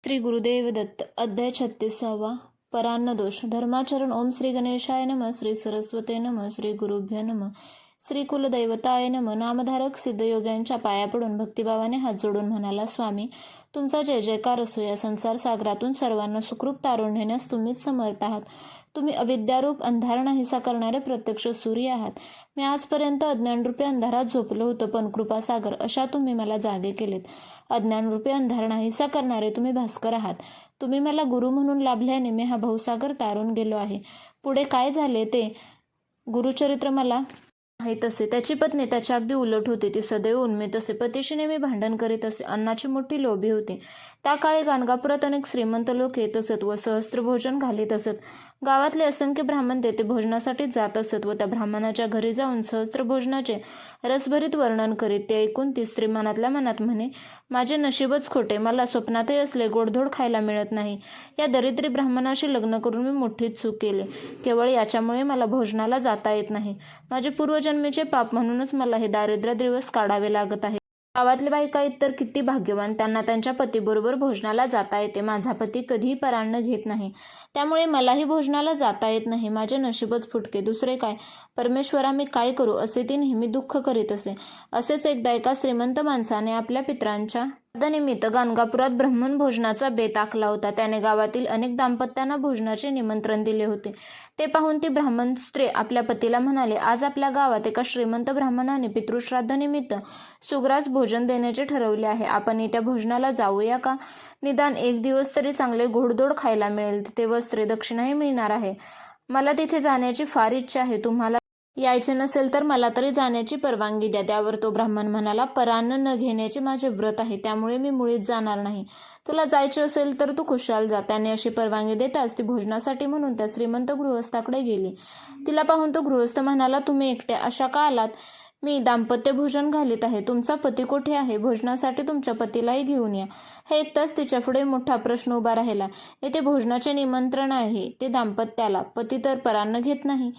श्री गुरुदेव दत्त. अध्याय 36. परान्न दोष. धर्माचरण. ओम श्री गणेशाय नमः. श्री सरस्वते नमः. श्री गुरुभ्यो नमः. श्री कुलदैवताय नमः. नामधारक सिद्धयोग्यांच्या पाया पडून भक्तिभावाने हात जोडून म्हणाला, स्वामी तुमचा जय जयकार असो. या संसार सागरातून सर्वांना सुखरूप तारून नेण्यास तुम्हीच समर्थ आहात. तुम्ही अविद्यारूप अंधार नाहीसा करणारे प्रत्यक्ष सूर्य आहात. मी आजपर्यंत अज्ञानरूपी अंधारात झोपलो होतो, पण कृपासागर अशा तुम्ही मला जागे केलेत. अज्ञानरूपी अंधार नाहीसा करणारे तुम्ही भास्कर आहात. तुम्ही मला गुरु म्हणून लाभल्याने मी हा भवसागर तारून गेलो आहे. पुढे काय झाले ते गुरुचरित्र मला माहीत असे. त्याची पत्नी त्याच्या अगदी उलट होती. ती सदैव उन्मित असे, पतीशी नेहमी भांडण करीत असे, अन्नाची मोठी लोभी होती. त्या काळी गाणगापुरात अनेक श्रीमंत लोक येत असत व सहस्त्र भोजन घालीत असत. गावातले असंख्य ब्राह्मण तेथे भोजनासाठी जात असत व त्या ब्राह्मणाच्या घरी जाऊन सहस्त्र भोजनाचे रसभरीत वर्णन करीत. ते ऐकून ती स्त्री मनातल्या मनात म्हणे, माझे नशीबच खोटे, मला स्वप्नातही असले गोडधोड खायला मिळत नाही. या दरिद्री ब्राह्मणाशी लग्न करून मी मोठी चूक केली. केवळ याच्यामुळे मला भोजनाला जाता येत नाही. माझे पूर्वजन्मीचे पाप म्हणूनच मला हे दारिद्र्य दिवस काढावे लागत आहे. गावातले बायका इतर किती भाग्यवान, त्यांना त्यांच्या पतीबरोबर भोजनाला जाता येते. माझा पती कधीही परान्न घेत नाही, त्यामुळे मलाही भोजनाला जाता येत नाही. माझे नशीबच फुटके, दुसरे काय. परमेश्वरा मी काय करू असे ती नेहमी दुःख करीत असे. असेच एकदा एका श्रीमंत माणसाने आपल्या पितरांच्या श्राद्धानिमित्त गाणगापुरात ब्राह्मण भोजनाचा बेत आखला होता. त्याने गावातील अनेक दाम्पत्यांना भोजनाचे निमंत्रण दिले होते. ते पाहून ती ब्राह्मण स्त्री आपल्या पतीला म्हणाले, आज आपल्या गावात एका श्रीमंत ब्राह्मणाने पितृश्राद्धानिमित्त सुग्रास भोजन देण्याचे ठरवले आहे. आपण त्या भोजनाला जाऊया का? निदान एक दिवस तरी चांगले गोडधोड खायला मिळेल. तिथे वस्त्रे दक्षिणाही मिळणार आहे. मला तिथे जाण्याची फार इच्छा आहे. तुम्हाला यायचे नसेल तर मला तरी जाण्याची परवानगी द्या. त्यावर तो ब्राह्मण म्हणाला, परान्न न घेण्याचे माझे व्रत आहे, त्यामुळे मी मुळीच जाणार नाही. तुला जायचे असेल तर तू खुशाल जा. त्याने अशी परवानगी देताच ती भोजनासाठी म्हणून त्या श्रीमंत गृहस्थाकडे गेली. तिला पाहून तो गृहस्थ म्हणाला, तुम्ही एकट्या अशा का आलात? मी दाम्पत्य भोजन घालीत आहे. तुमचा पती कोठे आहे? भोजनासाठी तुमच्या पतीलाही घेऊन या. हे ऐकताच तिच्या पुढे मोठा प्रश्न उभा राहिला. येथे भोजनाचे निमंत्रण आहे ते दाम्पत्याला, पती तर परान्न घेत नाही.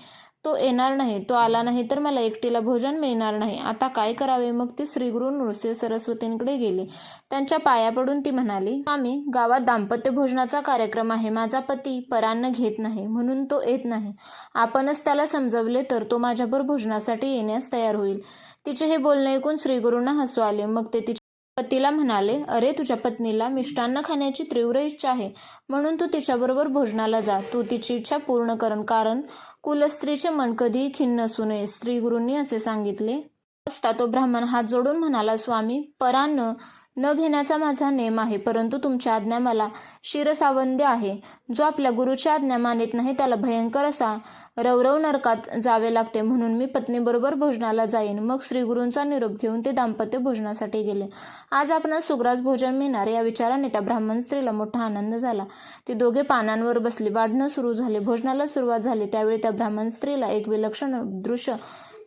तो येणार नाही. तो आला नाही तर मला एकटीला भोजन मिळणार नाही. आता काय करावे? मग ती श्रीगुरु नृसिंह सरस्वतींकडे गेली. त्यांच्या पाया पडून ती म्हणाली, स्वामी गावात दाम्पत्य भोजनाचा कार्यक्रम आहे. माझा पती परान्न घेत नाही म्हणून तो येत नाही. आपणच त्याला समजवले तर तो माझ्याबरोबर भोजनासाठी येण्यास तयार होईल. तिचे हे बोलणे ऐकून श्रीगुरूंना हसू आले. मग ते तिच्या पतीला म्हणाले, अरे तुझ्या पत्नीला मिष्टान्न खाण्याची तीव्र इच्छा आहे, म्हणून तू तिच्याबरोबर भोजनाला जा. तू तिची इच्छा पूर्ण कर, कारण कुलस्त्रीचे मन कधीही खिन्न असू नये. श्रीगुरूंनी असे सांगितले असता तो ब्राह्मण हात जोडून म्हणाला, स्वामी परान्न न घेण्याचा माझा नेम आहे, परंतु तुमची आज्ञा मला शिरसावंद्य आहे. जो आपल्या गुरुची आज्ञा मानित नाही त्याला भयंकर असा रवरव नरकात जावे लागते, म्हणून मी पत्नीबरोबर भोजनाला जाईन. मग श्रीगुरूंचा निरोप घेऊन ते दाम्पत्य भोजनासाठी गेले. आज आपणास सुग्रास भोजन मिळणार या विचाराने त्या ब्राह्मण स्त्रीला मोठा आनंद झाला. ती दोघे पानांवर बसली. वाढणं सुरू झाले. भोजनाला सुरुवात झाली. त्यावेळी त्या ब्राह्मण स्त्रीला एक विलक्षण दृश्य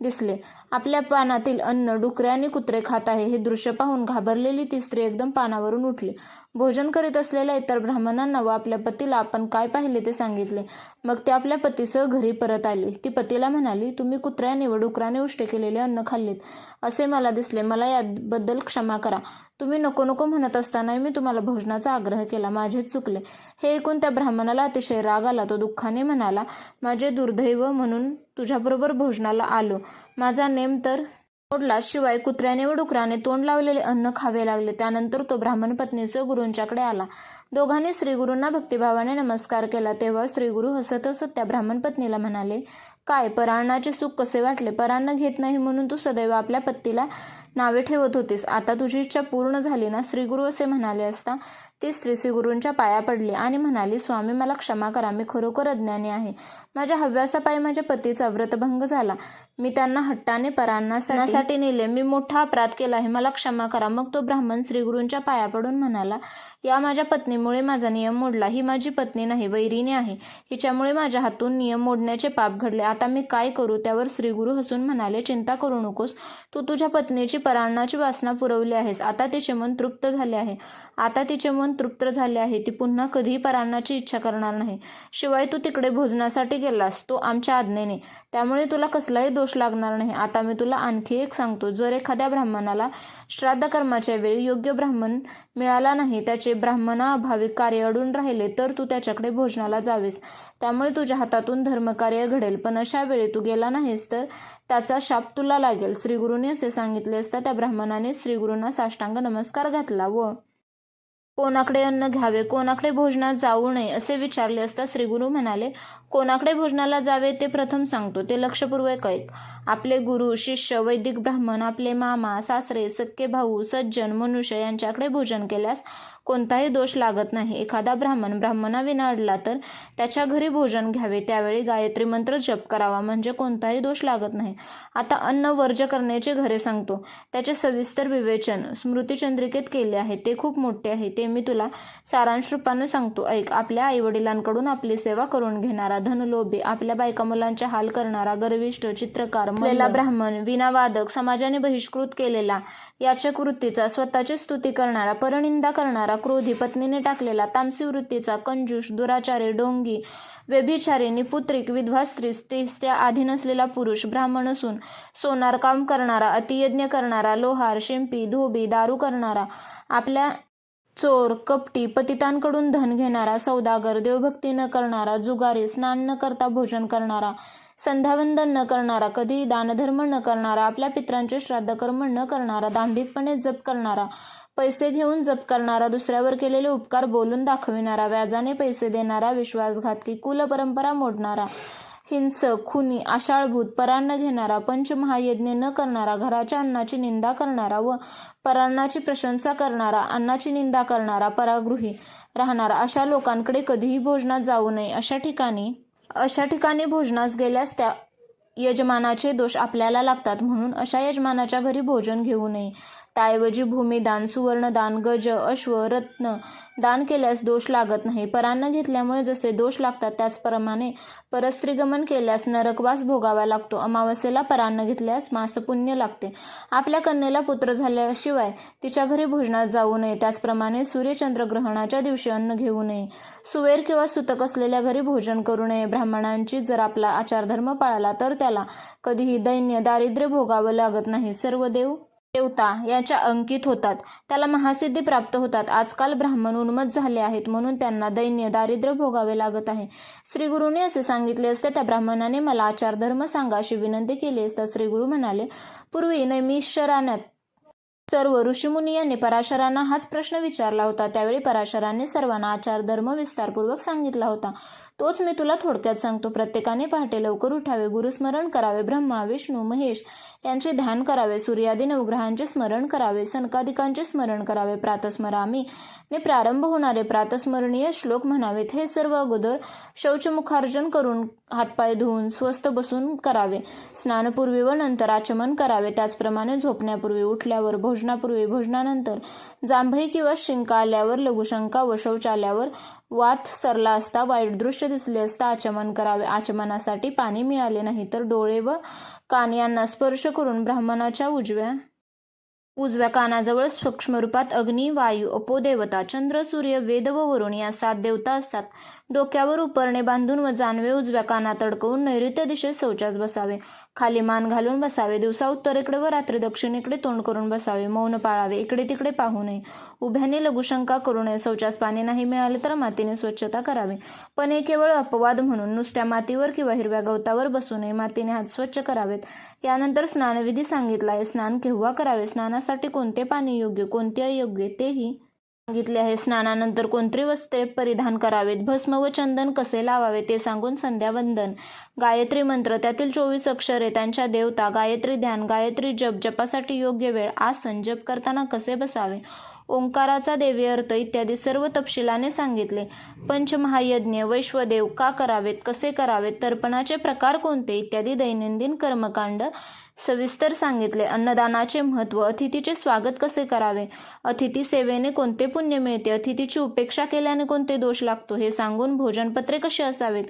दिसले. आपल्या पानातील अन्न डुकरे आणि कुत्रे खात आहे. हे दृश्य पाहून घाबरलेली ती स्त्री एकदम पानावरून उठली. भोजन करीत असलेल्या इतर ब्राह्मणांना व आपल्या पतीला आपण काय पाहिले ते सांगितले. मग ते आपल्या पतीसह घरी परत आली. ती पतीला म्हणाली, तुम्ही कुत्र्याने व डुकराने उष्टे केलेले अन्न खाल्लेत असे मला दिसले. मला याबद्दल क्षमा करा. तुम्ही नको नको म्हणत असतानाही मी तुम्हाला भोजनाचा आग्रह केला. माझेच चुकले. हे ऐकून त्या ब्राह्मणाला अतिशय राग आला. तो दुःखाने म्हणाला, माझे दुर्दैव म्हणून तुझ्याबरोबर भोजनाला आलो. माझा नेम तर मोडला. शिवाय कुत्र्याने व डुकराने तोंड लावलेले अन्न खावे लागले. त्यानंतर तो ब्राह्मण पत्नीसह गुरूंच्याकडे आला. दोघांनी श्रीगुरूंना भक्तिभावाने नमस्कार केला. तेव्हा श्रीगुरू हसत हसत त्या ब्राह्मण पत्नीला म्हणाले, काय परान्नाचे सुख कसे वाटले? परान्न घेत नाही म्हणून तू सदैव आपल्या पतीला नावे ठेवत होतीस. आता तुझी इच्छा पूर्ण झाली ना? श्रीगुरू असे म्हणाले असता ती स्त्री श्रीगुरूंच्या पाया पडली आणि म्हणाली, स्वामी मला क्षमा करा. मी खरोखर अज्ञानी आहे. माझ्या हव्यासापायी माझ्या पतीचा व्रतभंग झाला. मी त्यांना हट्टाने परान्नासाठी नेले. मी मोठा अपराध केला आहे. मला क्षमा करा. मग तो ब्राह्मण श्रीगुरूंच्या पाया पडून म्हणाला, या माझ्या पत्नीमुळे माझा नियम मोडला. ही माझी पत्नी नाही, वैरिणी आहे. हिच्यामुळे माझ्या हातून नियम मोडण्याचे पाप घडले. आता मी काय करू? त्यावर श्रीगुरू हसून म्हणाले, चिंता करू नकोस. तू तुझ्या पत्नीची परान्नाची वासना पुरवली आहेस. आता तिचे मन तृप्त झाले आहे. ती पुन्हा कधीही परान्नाची इच्छा करणार नाही. शिवाय तू तिकडे भोजनासाठी गेलास तो आमच्या आज्ञेने, त्यामुळे तुला कसलाही दोष लागणार नाही. आता मी तुला आणखी एक सांगतो. जर एखाद्या ब्राह्मणाला श्राद्ध कर्माच्या वेळी योग्य ब्राह्मण मिळाला नाही, त्याचे ब्राह्मणाअभावी कार्य अडून राहिले तर तू त्याच्याकडे भोजनाला जावेस, त्यामुळे तुझ्या हातातून धर्मकार्य घडेल. पण अशा वेळी तू गेला नाहीस तर त्याचा शाप तुला लागेल. श्रीगुरूंनी असे सांगितले असता त्या ब्राह्मणाने श्रीगुरूंना साष्टांग नमस्कार घातला व कोणाकडे अन्न घ्यावे, कोणाकडे भोजनात जाऊ नये असे विचारले असता श्रीगुरू म्हणाले, कोणाकडे भोजनाला जावे ते प्रथम सांगतो, ते लक्षपूर्वक ऐक. आपले गुरु, शिष्य, वैदिक ब्राह्मण, आपले मामा, सासरे, सख्खे भाऊ, सज्जन, मनुष्य यांच्याकडे भोजन केल्यास कोणताही दोष लागत नाही. एखादा ब्राह्मणाविना अडला तर त्याच्या घरी भोजन घ्यावे, त्यावेळी गायत्री मंत्र जप करावा, म्हणजे कोणताही दोष लागत नाही. आता अन्न वर्ज्य करण्याचे घरे सांगतो, त्याचे सविस्तर विवेचन स्मृतिचंद्रिकेत केले आहे. ते खूप मोठे आहे, ते मी तुला सारांश रूपाने सांगतो, ऐक. आपल्या आईवडिलांकडून आपली सेवा करून घेणारा, धनलोभी, आपल्या बायका मुलांचे हाल करणारा, गर्विष्ठ, चित्रकार, मल्ल, ब्राह्मण, वीणावादक, समाजाने बहिष्कृत केलेला, याचक वृत्तीचा, स्वतःची स्तुती करणारा, परनिंदा करणारा, क्रोधी, पत्नीने टाकलेला, तामसी वृत्तीचा, कंजूष, दुराचारी, ढोंगी, व्यभिचारी, निपुत्रिक, विधवा स्त्री, स्त्रिया आधी नसलेला पुरुष, ब्राह्मण असून सोनार काम करणारा, अतियज्ञ करणारा, लोहार, शिंपी, धोबी, दारू करणारा, आपल्या चोर, कपटी, पतितांकडून धन घेणारा, सौदागर, देवभक्ती न करणारा, जुगारी, स्नान न करता भोजन करणारा, संध्यावंदन न करणारा, कधी दानधर्म न करणारा, आपल्या पित्रांचे श्राद्धकर्म न करणारा, दांभिकपणे जप करणारा, पैसे घेऊन जप करणारा, दुसऱ्यावर केलेले उपकार बोलून दाखविणारा, व्याजाने पैसे देणारा, विश्वासघातकी, कुलपरंपरा मोडणारा, हिंसक, खुनी, आशाळभूत, परान्न घेणारा, पंचमहायज्ञ न करणारा, घराच्या अन्नाची निंदा करणारा व परान्नाची प्रशंसा करणारा, अन्नाची निंदा करणारा, परागृही राहणारा, अशा लोकांकडे कधीही भोजनात जाऊ नये. अशा ठिकाणी भोजनास गेल्यास त्या यजमानाचे दोष आपल्याला लागतात, म्हणून अशा यजमानाच्या घरी भोजन घेऊ नये. त्याऐवजी भूमिदान, सुवर्णदान, गज, अश्व, रत्न दान केल्यास दोष लागत नाही. परान्न घेतल्यामुळे जसे दोष लागतात त्याचप्रमाणे परस्त्रीगमन केल्यास नरकवास भोगावा लागतो. अमावस्येला परान्न घेतल्यास मासपुण्य लागते. आपल्या कन्येला पुत्र झाल्याशिवाय तिच्या घरी भोजनात जाऊ नये. त्याचप्रमाणे सूर्यचंद्रग्रहणाच्या दिवशी अन्न घेऊ नये. सुवेर किंवा सुतक असलेल्या घरी भोजन करू नये. ब्राह्मणांची जर आपला आचारधर्म पाळला तर त्याला कधीही दैन्य, दारिद्र्य भोगावं लागत नाही. सर्व देवता याच्या अंकित होतात, त्याला महासिद्धी प्राप्त होतात. आजकाल ब्राह्मण उन्मत्त झाले आहेत, म्हणून त्यांना दैन्य, दारिद्र्य भोगावे लागत आहे. श्रीगुरूंनी असे सांगितले असते त्या ब्राह्मणाने मला आचारधर्म सांगा अशी विनंती केली असता श्रीगुरू म्हणाले, पूर्वी नैमिषारण्यात सर्व ऋषीमुनी यांनी पराशरांना हाच प्रश्न विचारला होता. त्यावेळी पराशरांनी सर्वांना आचारधर्म विस्तारपूर्वक सांगितला होता. तोच मी तुला थोडक्यात सांगतो. प्रत्येकाने पहाटे लवकर उठावे, गुरुस्मरण करावे, ब्रह्मा, विष्णू, महेश यांचे ध्यान करावे, सूर्यादी नवग्रहांचे स्मरण करावे, सनकादिकांचे स्मरण करावे, प्रातस्मरामी ने प्रारंभ होणारे प्रातस्मरणीय श्लोक म्हणावेत. हे सर्व अगोदर शौचमुखार्जन करून हातपाय धुवून स्वस्थ बसून करावे. स्नानपूर्वी व नंतर आचमन करावे. त्याचप्रमाणे झोपण्यापूर्वी, उठल्यावर, भोजनापूर्वी, भोजनानंतर, जांभई किंवा शिंका आल्यावर, लघुशंका व शौच आल्यावर, वात सरला असता, वाईट दृश्य दिसले असता आचमन करावे. आचमनासाठी पाणी मिळाले नाही तर डोळे व कान यांना स्पर्श करून ब्राह्मणाच्या उजव्या कानाजवळ सूक्ष्मरूपात अग्नी, वायू, अपोदेवता, चंद्र, सूर्य, वेद व वरुण या 7 देवता असतात. डोक्यावर उपरणे बांधून व जानवे उजव्या कानात अडकवून नैऋत्य दिशेस शौचास बसावे. खाली मान घालून बसावे. दिवसा उत्तरेकडे व रात्री दक्षिणेकडे तोंड करून बसावे. मौन पाळावे. इकडे तिकडे पाहू नये. उभ्याने लघुशंका करू नये. शौचास पाणी नाही मिळाले तर मातीने स्वच्छता करावी, पण हे केवळ अपवाद म्हणून. नुसत्या मातीवर किंवा हिरव्या गवतावर बसू नये. मातीने हात स्वच्छ करावेत. यानंतर स्नानविधी सांगितला आहे. स्नान केव्हा करावे, स्नानासाठी कोणते पाणी योग्य, कोणते अयोग्य तेही सांगितले आहे. स्नानानंतर कोणती वस्त्रे परिधान करावेत, भस्म व चंदन कसे लावावे ते सांगून संध्यावंदन, गायत्री मंत्र, त्यातील 24 अक्षरे, त्यांच्या देवता, गायत्री ध्यान, गायत्री जप, जपासाठी योग्य वेळ, आसन, जप करताना कसे बसावे, ओंकाराचा देवी अर्थ इत्यादी सर्व तपशिलाने सांगितले. पंचमहायज्ञ, वैश्वदेव का करावेत, कसे करावेत, तर्पणाचे प्रकार कोणते इत्यादी दैनंदिन कर्मकांड सविस्तर सांगितले. अन्नदानाचे महत्त्व, अतिथीचे स्वागत कसे करावे, अतिथी सेवेने कोणते पुण्य मिळते, अतिथीची उपेक्षा केल्याने कोणते दोष लागतो हे सांगून भोजनपत्रे कसे असावेत,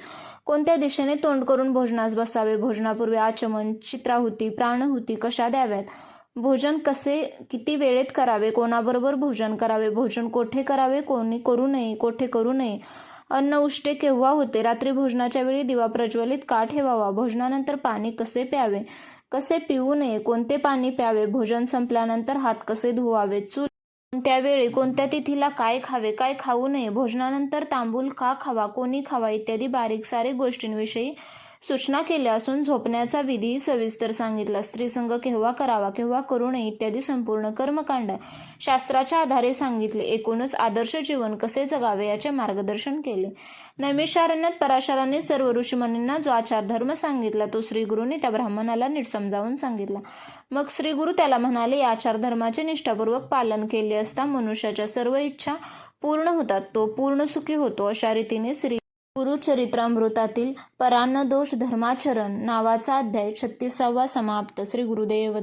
कोणत्या दिशेने तोंड करून भोजनास बसावे, भोजनापूर्वी आचमन, चित्राहुती, प्राणहुती कशा द्याव्यात, भोजन कसे किती वेळेत करावे, कोणाबरोबर भोजन करावे, भोजन कोठे करावे, कोणी करू नये, कोठे करू नये, अन्न उष्टे केव्हा होते, रात्री भोजनाच्या वेळी दिवा प्रज्वलित का ठेवावा, भोजनानंतर पाणी कसे प्यावे, कसे पिऊ नये, कोणते पाणी प्यावे, भोजन संपल्यानंतर हात कसे धुवावे, चूल कोणत्या वेळी, कोणत्या तिथीला काय खावे, काय खाऊ नये, भोजनानंतर तांबूल का खावा, कोणी खावा इत्यादी बारीक सारीक गोष्टींविषयी सूचना केल्या असून झोपण्याचा विधीही सविस्तर सांगितला. स्त्रीसंग केव्हा करावा, केव्हा करू नये इत्यादी संपूर्ण कर्मकांड शास्त्राच्या आधारे सांगितले. एकूणच आदर्श जीवन कसे जगावे याचे मार्गदर्शन केले. नैमिषारण्यात पराशरांनी सर्व ऋषीमुनींना जो आचार धर्म सांगितला तो श्रीगुरूंनी त्या ब्राह्मणाला नीट समजावून सांगितला. मग श्रीगुरू त्याला म्हणाले, या आचार धर्माचे निष्ठापूर्वक पालन केले असता मनुष्याच्या सर्व इच्छा पूर्ण होतात, तो पूर्ण सुखी होतो. अशा रीतीने श्री गुरुचरित्रामृतातील परान्न दोष धर्माचरण नावाचा अध्याय 36वा समाप्त. श्री गुरुदेव